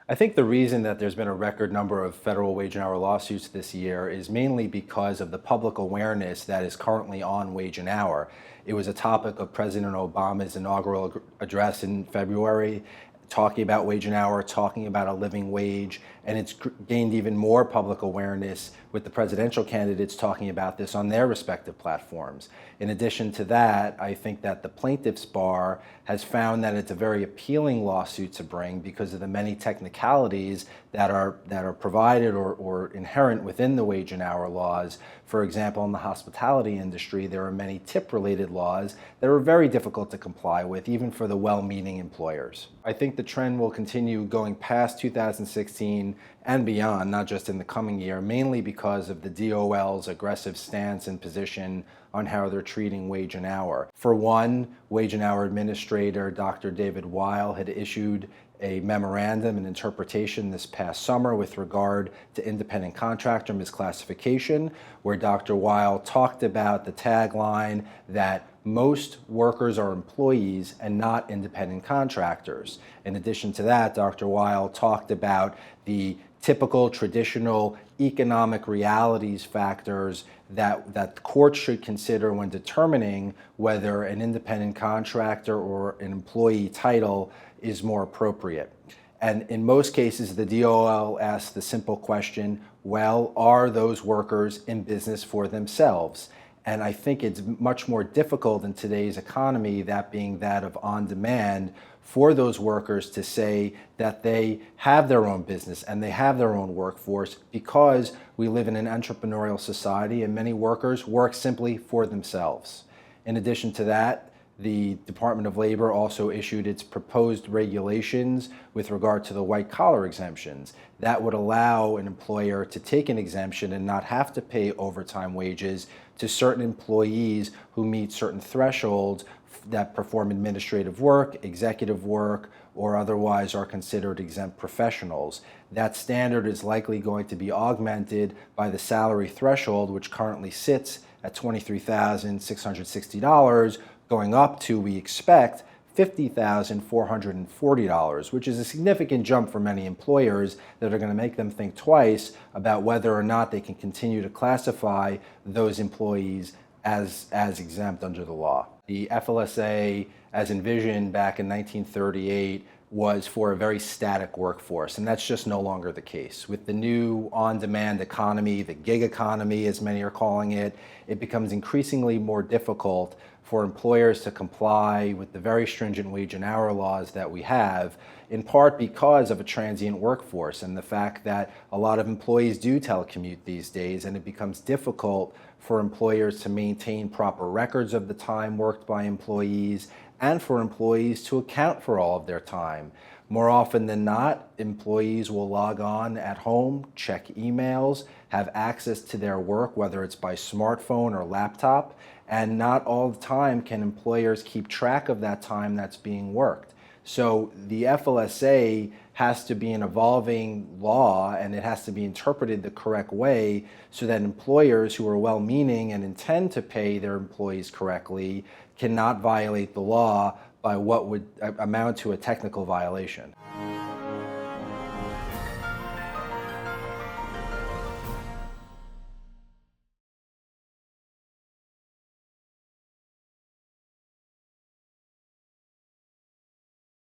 I think the reason that there's been a record number of federal wage and hour lawsuits this year is mainly because of the public awareness that is currently on wage and hour. It was a topic of President Obama's inaugural address in February, talking about wage and hour, talking about a living wage, and it's gained even more public awareness with the presidential candidates talking about this on their respective platforms. In addition to that, I think that the plaintiffs' bar has found that it's a very appealing lawsuit to bring because of the many technicalities that are provided or inherent within the wage and hour laws. For example, in the hospitality industry, there are many tip-related laws that are very difficult to comply with, even for the well-meaning employers. I think the trend will continue going past 2016 and beyond, not just in the coming year, mainly because of the DOL's aggressive stance and position on how they're treating wage and hour. For one, wage and hour administrator Dr. David Weil had issued a memorandum and interpretation this past summer with regard to independent contractor misclassification, where Dr. Weil talked about the tagline that most workers are employees and not independent contractors. In addition to that, Dr. Weil talked about the typical traditional economic realities factors that courts should consider when determining whether an independent contractor or an employee title is more appropriate. And in most cases, the DOL asks the simple question, well, are those workers in business for themselves? And I think it's much more difficult in today's economy, that being that of on-demand, for those workers to say that they have their own business and they have their own workforce, because we live in an entrepreneurial society and many workers work simply for themselves. In addition to that, the Department of Labor also issued its proposed regulations with regard to the white-collar exemptions. That would allow an employer to take an exemption and not have to pay overtime wages to certain employees who meet certain thresholds that perform administrative work, executive work, or otherwise are considered exempt professionals. That standard is likely going to be augmented by the salary threshold, which currently sits at $23,660, going up to, we expect, $50,440, which is a significant jump for many employers that are going to make them think twice about whether or not they can continue to classify those employees as exempt under the law. The FLSA, as envisioned back in 1938, was for a very static workforce, and that's just no longer the case. With the new on-demand economy, the gig economy, as many are calling it, it becomes increasingly more difficult for employers to comply with the very stringent wage and hour laws that we have, in part because of a transient workforce and the fact that a lot of employees do telecommute these days, and it becomes difficult for employers to maintain proper records of the time worked by employees and for employees to account for all of their time. More often than not, employees will log on at home, check emails, have access to their work, whether it's by smartphone or laptop, and not all the time can employers keep track of that time that's being worked. So the FLSA has to be an evolving law, and it has to be interpreted the correct way so that employers who are well-meaning and intend to pay their employees correctly cannot violate the law by what would amount to a technical violation.